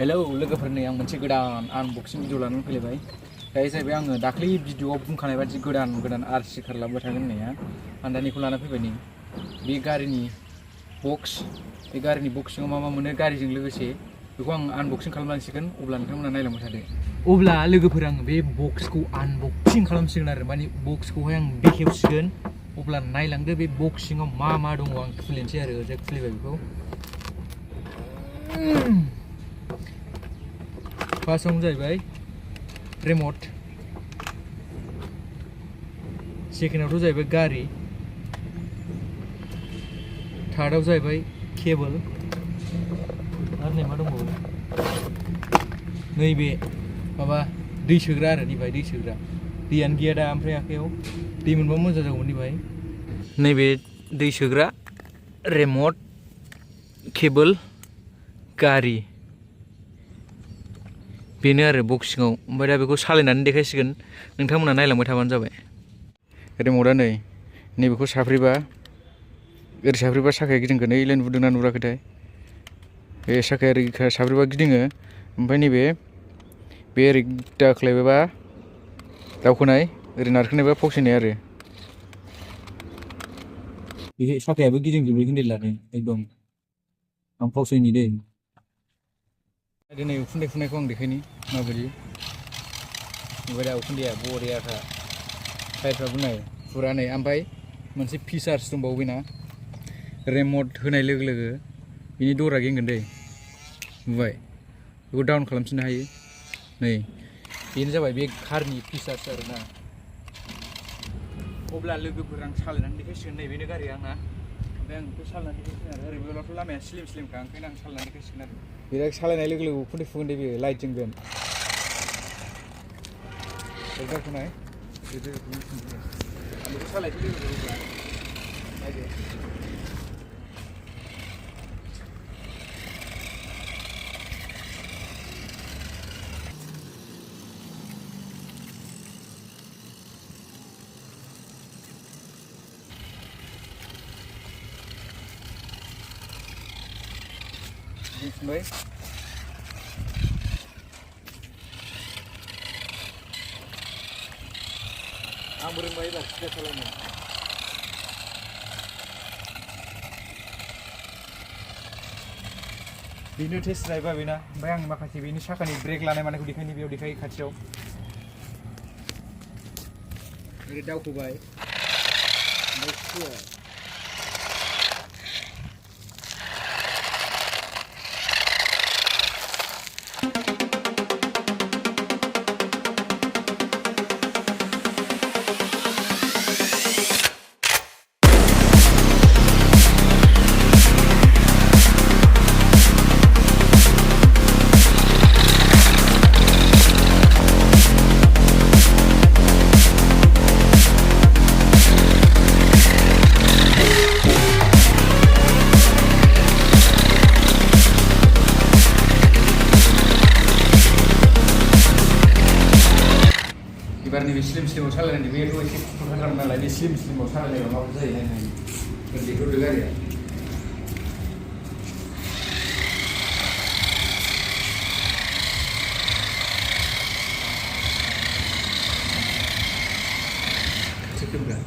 Hello लोगोफोरनो आं मोनसे गोदान आनबक्सिं भिडिअ लानानै फैलायबाय। दायो जाहैबाय आङो दाख्लै भिडिअआव बुंखानाय बादि गोदान आरसि कार लाबोबाय थागोन होननाया आं दानिखौ लाना फैबाय नै बे गारिनि बक्स बे गारिनि बक्स सिङाव मा मा मोनो गारिजों लोगोसे बेखौ आं आनबक्सिं खालामलांसिगोन अब्ला नोंथांमोना नायलांबाय थादो। अब्ला लोगोफोर आङो बे बक्सखौ आनबक्सिं खालामसिगोन आरो माने बक्सखौहाय आं बेखेवसिगोन। अब्ला नायलांदो बे बक्स सिङाव मा मा दङ आं खुलिनोसै आरो ओरैजाय खुलिबाय बेखौ। फार्स्टआवनो जाहैबाय रिमट, सेकेन्डआवथ' जाहैबाय गारि, थार्डआव जाहैबाय केबोल आरो नै मा दंबावो नैबे माबा दै सोग्रा आरो नैबे दै सोग्रा। दैयानो गैया दा ओमफ्राय आखाइयाव दै मोनबा मोजां जागौमोन नैबे नैबे दै सोग्रा, रिमट, केबोल, गारि बेनो आरो बक्स सिङाव। ओमफ्राय दा बेखौ सालायनानै देखायसिगोन, नोंथांमोना नायलांबाय थाबानो जाबाय। रिमटआ नैबेखौ साफ्रेबा ओरै साफ्रेबा साखाया गिदिंगोन। ओइलाय नुदोंना नुराखैथाय बे साखाया ओरै साफ्रेबा गिदिङो। ओमफ्राय नैबे ओरै दाख्लायबा दावखोनाय, ओरै नारखोनायबा फावसायनाय आरो बे साखायाबो गिदिंजोबो हेन्देलानो एकदम आं फावसायनि दै। दिनै उखुन्दै फुनायखौ आं देखायनि माबायदि नुबाय दा उखुन्दैया बरियाखा टायारफ्राबो नाय फुरा नै। ओमफ्राय मोनसे फिचार्स दंबावो बेना, रिमट होनाय लोगो लोगो बिनि दरा गेंगोन दै नुबाय, बेखौ डाउन खालामफिननो हायो नै। बेनो जाबाय बे कारनि फिचार्स आरोना। अब्ला लोगोफोर आं सालायनानै देखायसिगोन। नै बेनो गारिया आंना, ओमफ्राय आं बेखौ सालायनानै देखायसिगोन आरो ओरैबोलाथ' लामाया स्लिम स्लिमखा, ओंखायनो आं सालायनानै देखायसिगोन आरो बेराद सालायनाय लोगो लोगो उखुन्दै फुगोन दे बेयो लाइट जोंगोन। दावखोनाय आं बेखौ सालायसै लोगो अब्ला नायदो। बुंफिनबाय आंबो रोंबाय एबार सिदा सालायनो। बेनो टेस्ट ड्राइभआ बेना। ओमफ्राय आं माखासे बेनि साखानि ब्रेक लानाय मानायखौ देखायनि, बेयाव देखायो खाथियाव। ओरै दावखोबाय ओमफ्राय एबार नैबे स्लिम स्लिमाव सालायनानै बेथ' एसे क'क्राझार नालाय बे स्लिम स्लिमाव सालायनायाव माबायदि जायो नायनाय ओरैथ' गारिया सेकेन्डब्रा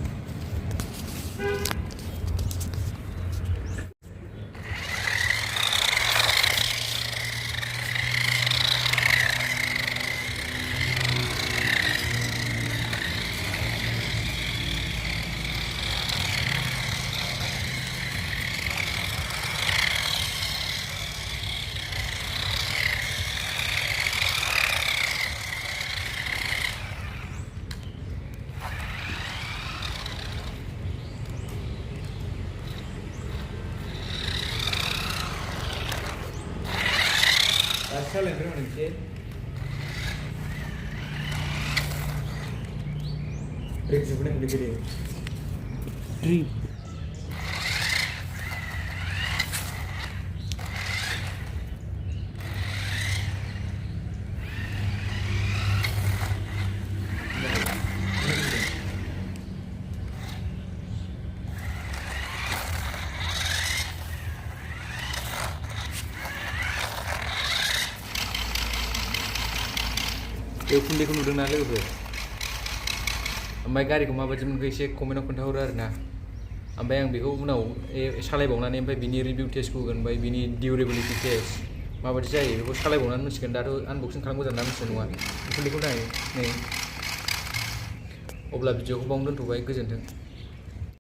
सालायनो रोङो मोनसे ब्रेक जोबनायखौ देखायदो। बे उखुन्दैखौ नुदोंना लोगोफोर ओमफ्राय गारिखौ माबायदि मोनखो एसे कमेन्टआव खोन्थाहरो आरोना ओमफ्राय आं बेखौ उनाव सालायबावनानै ओमफ्राय बिनि रिभिउ टेस्टखौ होगोन ओमफ्य बिनि डिउरेबिलिटि टेस्ट माबायदि जायो बेखौ सालायबावनानै मिथिगोन दाथ' आनबक्सिं खालामगोजान ना मिथिनाय नङा उखुन्दैखौ नाय नै अब्ला भिडिअखौ बावनो दोनथ'बाय गोजोन्थों